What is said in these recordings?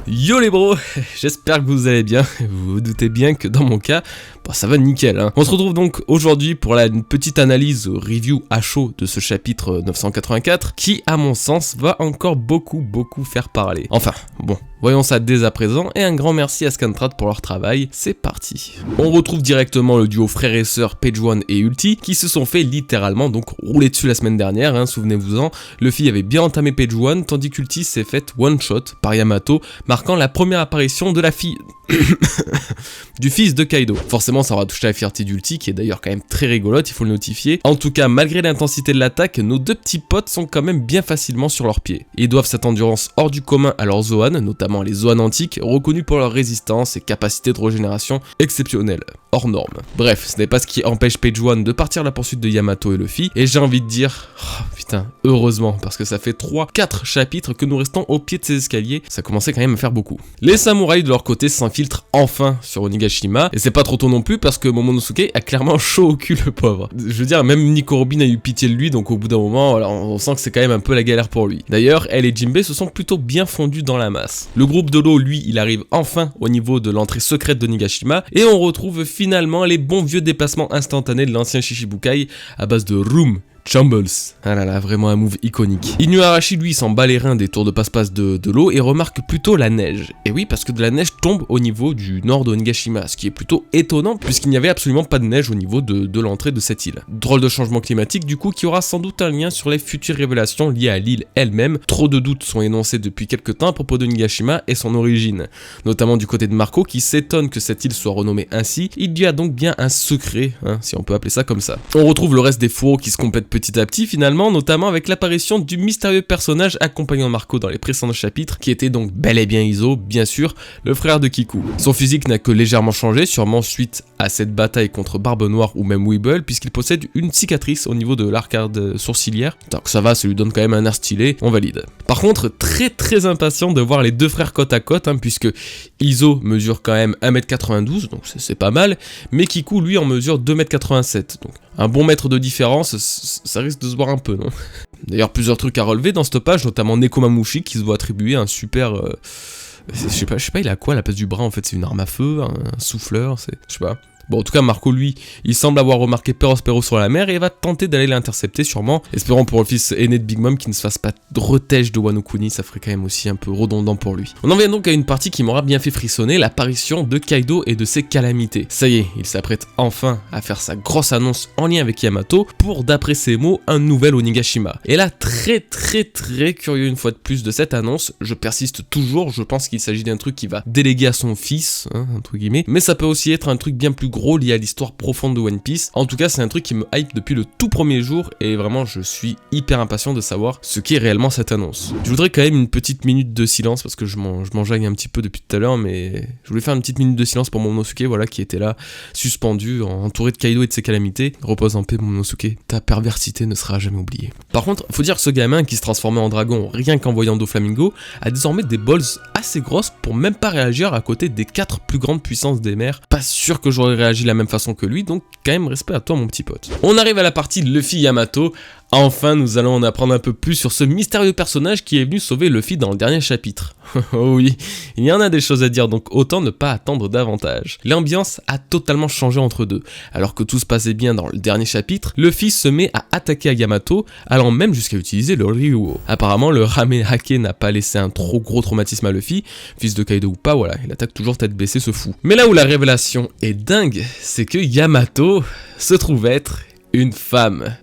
Yo les bros, j'espère que vous allez bien. Vous vous doutez bien que dans mon cas, ça va nickel hein. On se retrouve donc aujourd'hui pour une petite analyse review à chaud de ce chapitre 984 qui à mon sens va encore beaucoup faire parler. Enfin bon, voyons ça dès à présent et un grand merci à Scantrad pour leur travail, c'est parti. On retrouve directement le duo frère et sœur Page One et Ulti qui se sont fait littéralement donc rouler dessus la semaine dernière hein, souvenez-vous-en. Luffy avait bien entamé Page One tandis qu'Ulti s'est fait one shot par Yamato, marquant la première apparition de la fille du fils de Kaido. Forcément ça aura touché la fierté d'Ulti qui est d'ailleurs quand même très rigolote, il faut le notifier. En tout cas malgré l'intensité de l'attaque, nos deux petits potes sont quand même bien facilement sur leurs pieds. Ils doivent cette endurance hors du commun à leurs Zoan, notamment les Zoan antiques, reconnus pour leur résistance et capacité de régénération exceptionnelle, hors norme. Bref, ce n'est pas ce qui empêche Page One de partir à la poursuite de Yamato et Luffy, et j'ai envie de dire, oh, putain, heureusement, parce que ça fait 3-4 chapitres que nous restons au pied de ces escaliers, ça commençait quand même à faire beaucoup. Les samouraïs de leur côté s'infiltrent enfin sur Onigashima, et c'est pas trop tôt non plus parce que Momonosuke a clairement chaud au cul le pauvre. Je veux dire, même Nico Robin a eu pitié de lui, donc au bout d'un moment, alors, on sent que c'est quand même un peu la galère pour lui. D'ailleurs, elle et Jinbei se sont plutôt bien fondus dans la masse. Le groupe de l'eau, lui, il arrive enfin au niveau de l'entrée secrète d'Onigashima, et on retrouve finalement les bons vieux déplacements instantanés de l'ancien Shishibukai à base de Room Chumbles. Ah là là, vraiment un move iconique. Inuarashi lui s'en bat les reins des tours de passe-passe de l'eau et remarque plutôt la neige. Et oui, parce que de la neige tombe au niveau du nord de Onigashima, ce qui est plutôt étonnant puisqu'il n'y avait absolument pas de neige au niveau de l'entrée de cette île. Drôle de changement climatique du coup qui aura sans doute un lien sur les futures révélations liées à l'île elle-même. Trop de doutes sont énoncés depuis quelques temps à propos d'Onigashima et son origine. Notamment du côté de Marco qui s'étonne que cette île soit renommée ainsi. Il y a donc bien un secret, hein, si on peut appeler ça comme ça. On retrouve le reste des fourreaux qui se complètent petit à petit finalement, notamment avec l'apparition du mystérieux personnage accompagnant Marco dans les précédents chapitres, qui était donc bel et bien Izo, bien sûr, le frère de Kiku. Son physique n'a que légèrement changé, sûrement suite à cette bataille contre Barbe Noire ou même Weeble, puisqu'il possède une cicatrice au niveau de l'arcade sourcilière. Donc ça va, ça lui donne quand même un air stylé, on valide. Par contre, très impatient de voir les deux frères côte à côte, hein, puisque Izo mesure quand même 1m92, donc c'est pas mal, mais Kiku lui en mesure 2m87, donc un bon mètre de différence, ça risque de se voir un peu, non? D'ailleurs, plusieurs trucs à relever dans cette page, notamment Nekomamushi qui se voit attribuer un super... je sais pas, il a quoi à la place du bras en fait? C'est une arme à feu, un souffleur, je sais pas. Bon, en tout cas, Marco, lui, il semble avoir remarqué Perospero sur la mer et va tenter d'aller l'intercepter sûrement, espérant pour le fils aîné de Big Mom qu'il ne se fasse pas de retèche de Wano Kuni, ça ferait quand même aussi un peu redondant pour lui. On en vient donc à une partie qui m'aura bien fait frissonner, l'apparition de Kaido et de ses calamités. Ça y est, il s'apprête enfin à faire sa grosse annonce en lien avec Yamato pour, d'après ses mots, un nouvel Onigashima. Et là, très curieux une fois de plus de cette annonce, je persiste toujours, je pense qu'il s'agit d'un truc qui va déléguer à son fils, hein, entre guillemets, mais ça peut aussi être un truc bien plus gros lié à l'histoire profonde de One Piece. En tout cas, c'est un truc qui me hype depuis le tout premier jour et vraiment je suis hyper impatient de savoir ce qu'est réellement cette annonce. Je voudrais quand même une petite minute de silence parce que je m'enjaille un petit peu depuis tout à l'heure, mais je voulais faire une petite minute de silence pour Momonosuke, voilà, qui était là, suspendu, entouré de Kaido et de ses calamités. Repose en paix Momonosuke, ta perversité ne sera jamais oubliée. Par contre, faut dire que ce gamin qui se transformait en dragon rien qu'en voyant Doflamingo a désormais des balls assez grosses pour même pas réagir à côté des 4 plus grandes puissances des mers. Pas sûr que j'aurais réagi de la même façon que lui, donc quand même respect à toi mon petit pote. On arrive à la partie Luffy Yamato. Enfin, nous allons en apprendre un peu plus sur ce mystérieux personnage qui est venu sauver Luffy dans le dernier chapitre. Oh oui, il y en a des choses à dire, donc autant ne pas attendre davantage. L'ambiance a totalement changé entre deux. Alors que tout se passait bien dans le dernier chapitre, Luffy se met à attaquer à Yamato, allant même jusqu'à utiliser le Ryuo. Apparemment, le Rame Hake n'a pas laissé un trop gros traumatisme à Luffy, fils de Kaido ou pas, voilà, il attaque toujours tête baissée ce fou. Mais là où la révélation est dingue, c'est que Yamato se trouve être une femme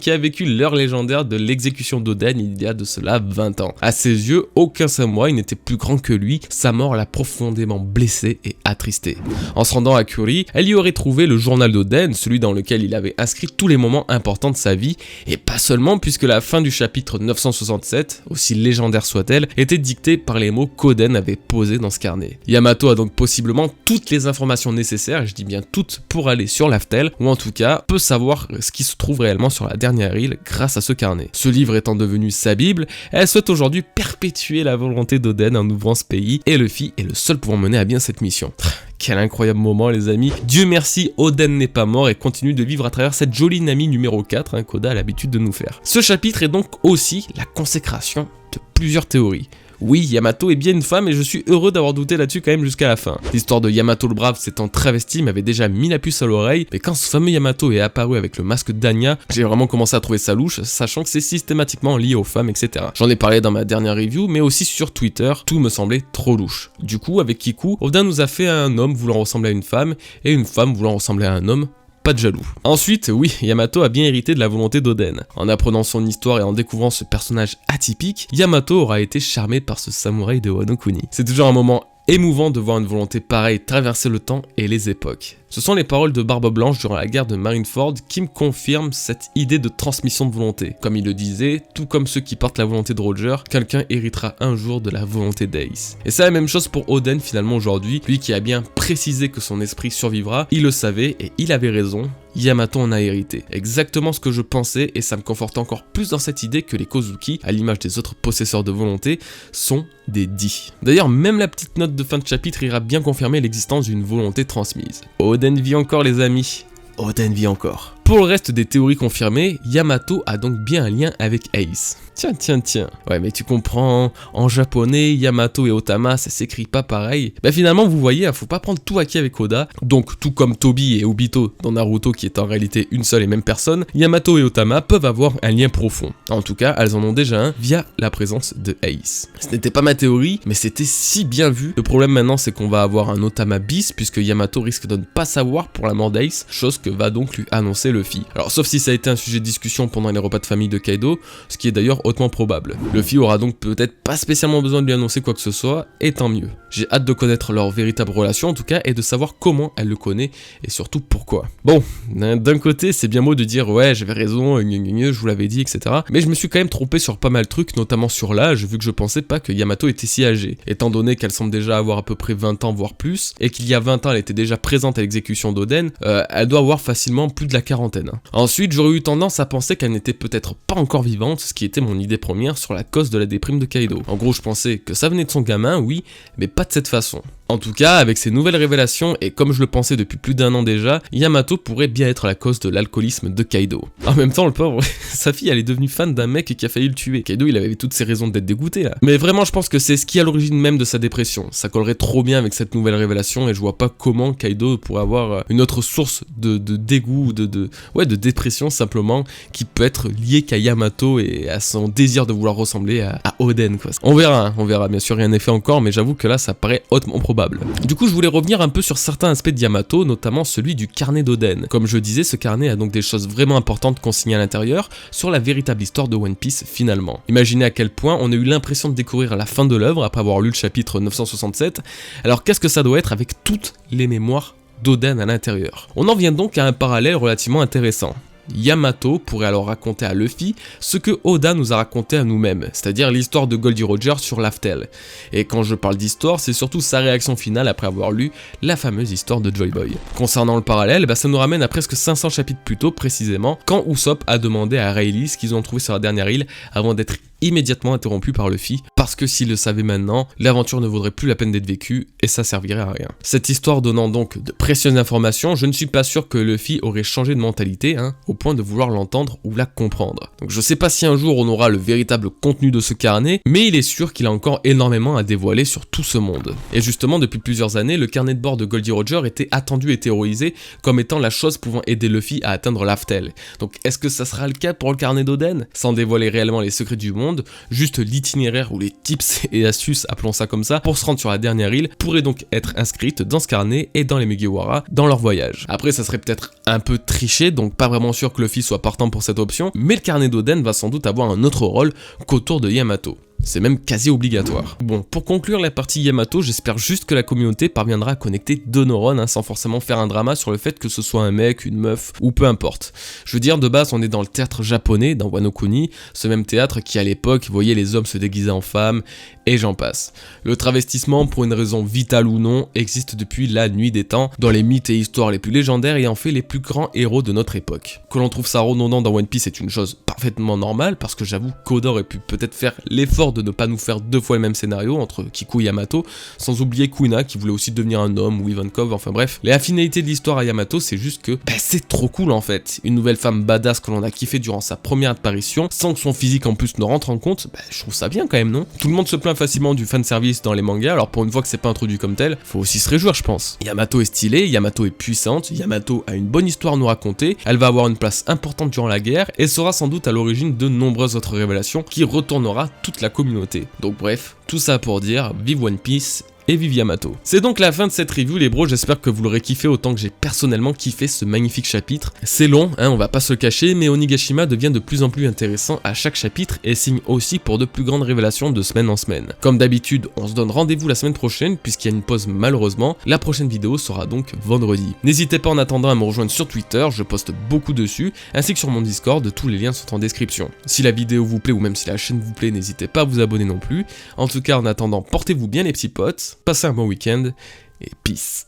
qui a vécu l'heure légendaire de l'exécution d'Oden il y a de cela 20 ans. À ses yeux, aucun samouraï n'était plus grand que lui, sa mort l'a profondément blessé et attristé. En se rendant à Kuri, elle y aurait trouvé le journal d'Oden, celui dans lequel il avait inscrit tous les moments importants de sa vie, et pas seulement puisque la fin du chapitre 967, aussi légendaire soit-elle, était dictée par les mots qu'Oden avait posés dans ce carnet. Yamato a donc possiblement toutes les informations nécessaires, et je dis bien toutes, pour aller sur l'Aftel, ou en tout cas peut savoir savoir ce qui se trouve réellement sur la dernière île grâce à ce carnet. Ce livre étant devenu sa bible, elle souhaite aujourd'hui perpétuer la volonté d'Oden en ouvrant ce pays, et Luffy est le seul pouvant mener à bien cette mission. Quel incroyable moment les amis. Dieu merci, Oden n'est pas mort et continue de vivre à travers cette jolie Nami numéro 4 qu'Oda a l'habitude de nous faire. Ce chapitre est donc aussi la consécration de plusieurs théories. Oui, Yamato est bien une femme et je suis heureux d'avoir douté là-dessus quand même jusqu'à la fin. L'histoire de Yamato le Brave s'étant travesti m'avait déjà mis la puce à l'oreille, mais quand ce fameux Yamato est apparu avec le masque d'Anya, j'ai vraiment commencé à trouver ça louche, sachant que c'est systématiquement lié aux femmes, etc. J'en ai parlé dans ma dernière review, mais aussi sur Twitter, tout me semblait trop louche. Du coup, avec Kiku, Oda nous a fait un homme voulant ressembler à une femme, et une femme voulant ressembler à un homme. Pas de jaloux. Ensuite, oui, Yamato a bien hérité de la volonté d'Oden. En apprenant son histoire et en découvrant ce personnage atypique, Yamato aura été charmé par ce samouraï de Wano Kuni. C'est toujours un moment émouvant de voir une volonté pareille traverser le temps et les époques. Ce sont les paroles de Barbe Blanche durant la guerre de Marineford qui me confirment cette idée de transmission de volonté. Comme il le disait, tout comme ceux qui portent la volonté de Roger, quelqu'un héritera un jour de la volonté d'Ace. Et c'est la même chose pour Oden finalement aujourd'hui, lui qui a bien précisé que son esprit survivra, il le savait et il avait raison. Yamato en a hérité. Exactement ce que je pensais et ça me conforte encore plus dans cette idée que les Kozuki, à l'image des autres possesseurs de volonté, sont des dits. D'ailleurs, même la petite note de fin de chapitre ira bien confirmer l'existence d'une volonté transmise. Oden vit encore les amis. Oden vit encore. Pour le reste des théories confirmées, Yamato a donc bien un lien avec Ace. Tiens. Ouais, mais tu comprends, en japonais, Yamato et Otama, ça s'écrit pas pareil. Bah finalement, vous voyez, faut pas prendre tout acquis avec Oda. Donc, tout comme Tobi et Obito dans Naruto, qui est en réalité une seule et même personne, Yamato et Otama peuvent avoir un lien profond. En tout cas, elles en ont déjà un via la présence de Ace. Ce n'était pas ma théorie, mais c'était si bien vu. Le problème maintenant, c'est qu'on va avoir un Otama bis, puisque Yamato risque de ne pas savoir pour la mort d'Ace, chose que va donc lui annoncer Luffy. Alors, sauf si ça a été un sujet de discussion pendant les repas de famille de Kaido, ce qui est d'ailleurs hautement probable. Luffy aura donc peut-être pas spécialement besoin de lui annoncer quoi que ce soit, et tant mieux. J'ai hâte de connaître leur véritable relation en tout cas, et de savoir comment elle le connaît, et surtout pourquoi. Bon, d'un côté c'est bien beau de dire ouais j'avais raison, je vous l'avais dit, etc. Mais je me suis quand même trompé sur pas mal de trucs, notamment sur l'âge, vu que je pensais pas que Yamato était si âgée. Étant donné qu'elle semble déjà avoir à peu près 20 ans voire plus, et qu'il y a 20 ans elle était déjà présente à l'exécution d'Oden, elle doit avoir facilement plus de la quarantaine. Ensuite j'aurais eu tendance à penser qu'elle n'était peut-être pas encore vivante, ce qui était mon idée première sur la cause de la déprime de Kaido. En gros je pensais que ça venait de son gamin, oui, mais pas de cette façon. En tout cas, avec ces nouvelles révélations, et comme je le pensais depuis plus d'1 an déjà, Yamato pourrait bien être la cause de l'alcoolisme de Kaido. En même temps, le pauvre, sa fille, elle est devenue fan d'un mec qui a failli le tuer. Kaido, il avait toutes ses raisons d'être dégoûté là. Mais vraiment, je pense que c'est ce qui est à l'origine même de sa dépression. Ça collerait trop bien avec cette nouvelle révélation, et je vois pas comment Kaido pourrait avoir une autre source de dégoût, de dépression simplement, qui peut être liée qu'à Yamato et à son désir de vouloir ressembler à Oden, quoi. On verra, bien sûr, rien n'est fait encore, mais j'avoue que là, ça paraît hautement probable. Du coup, je voulais revenir un peu sur certains aspects de Yamato, notamment celui du carnet d'Oden. Comme je disais, ce carnet a donc des choses vraiment importantes consignées à l'intérieur sur la véritable histoire de One Piece finalement. Imaginez à quel point on a eu l'impression de découvrir la fin de l'œuvre après avoir lu le chapitre 967. Alors qu'est-ce que ça doit être avec toutes les mémoires d'Oden à l'intérieur? On en vient donc à un parallèle relativement intéressant. Yamato pourrait alors raconter à Luffy ce que Oda nous a raconté à nous-mêmes, c'est-à-dire l'histoire de Goldie Roger sur Laftel. Et quand je parle d'histoire, c'est surtout sa réaction finale après avoir lu la fameuse histoire de Joy Boy. Concernant le parallèle, ça nous ramène à presque 500 chapitres plus tôt précisément, quand Usopp a demandé à Rayleigh ce qu'ils ont trouvé sur la dernière île avant d'être immédiatement interrompu par Luffy, parce que s'il le savait maintenant, l'aventure ne vaudrait plus la peine d'être vécue et ça servirait à rien. Cette histoire donnant donc de précieuses informations, je ne suis pas sûr que Luffy aurait changé de mentalité, au point de vouloir l'entendre ou la comprendre. Donc je sais pas si un jour on aura le véritable contenu de ce carnet, mais il est sûr qu'il a encore énormément à dévoiler sur tout ce monde. Et justement, depuis plusieurs années, le carnet de bord de Goldie Roger était attendu et théorisé comme étant la chose pouvant aider Luffy à atteindre Laftel. Donc est-ce que ça sera le cas pour le carnet d'Oden? Sans dévoiler réellement les secrets du monde, juste l'itinéraire ou les tips et astuces, appelons ça comme ça, pour se rendre sur la dernière île, pourrait donc être inscrite dans ce carnet et dans les Mugiwara dans leur voyage. Après ça serait peut-être un peu triché, donc pas vraiment sûr que Luffy soit partant pour cette option, mais le carnet d'Oden va sans doute avoir un autre rôle qu'autour de Yamato. c'est même quasi obligatoire. Bon, pour conclure la partie Yamato, j'espère juste que la communauté parviendra à connecter deux neurones, sans forcément faire un drama sur le fait que ce soit un mec, une meuf, ou peu importe. Je veux dire, de base, on est dans le théâtre japonais, dans Wano Kuni, ce même théâtre qui à l'époque voyait les hommes se déguiser en femmes, et j'en passe. Le travestissement, pour une raison vitale ou non, existe depuis la nuit des temps, dans les mythes et histoires les plus légendaires et en fait les plus grands héros de notre époque. Que l'on trouve ça redondant dans One Piece est une chose parfaitement normale, parce que j'avoue qu'Oda aurait pu peut-être faire l'effort de ne pas nous faire deux fois le même scénario entre Kiku et Yamato, sans oublier Kuna qui voulait aussi devenir un homme, ou Ivankov, enfin bref. Les affinités de l'histoire à Yamato, c'est juste que c'est trop cool en fait. Une nouvelle femme badass que l'on a kiffé durant sa première apparition, sans que son physique en plus ne rentre en compte, je trouve ça bien quand même, non? Tout le monde se plaint facilement du fanservice dans les mangas, alors pour une fois que c'est pas introduit comme tel, faut aussi se réjouir je pense. Yamato est stylée, Yamato est puissante, Yamato a une bonne histoire à nous raconter, elle va avoir une place importante durant la guerre, et sera sans doute à l'origine de nombreuses autres révélations qui retournera toute la communauté. Donc bref, tout ça pour dire, vive One Piece et vive Yamato. C'est donc la fin de cette review les bros, j'espère que vous l'aurez kiffé autant que j'ai personnellement kiffé ce magnifique chapitre. C'est long, on va pas se le cacher, mais Onigashima devient de plus en plus intéressant à chaque chapitre et signe aussi pour de plus grandes révélations de semaine en semaine. Comme d'habitude, on se donne rendez-vous la semaine prochaine puisqu'il y a une pause malheureusement, la prochaine vidéo sera donc vendredi. N'hésitez pas en attendant à me rejoindre sur Twitter, je poste beaucoup dessus, ainsi que sur mon Discord, tous les liens sont en description. Si la vidéo vous plaît ou même si la chaîne vous plaît, n'hésitez pas à vous abonner non plus. En tout cas, en attendant, portez-vous bien les petits potes, passez un bon week-end et peace.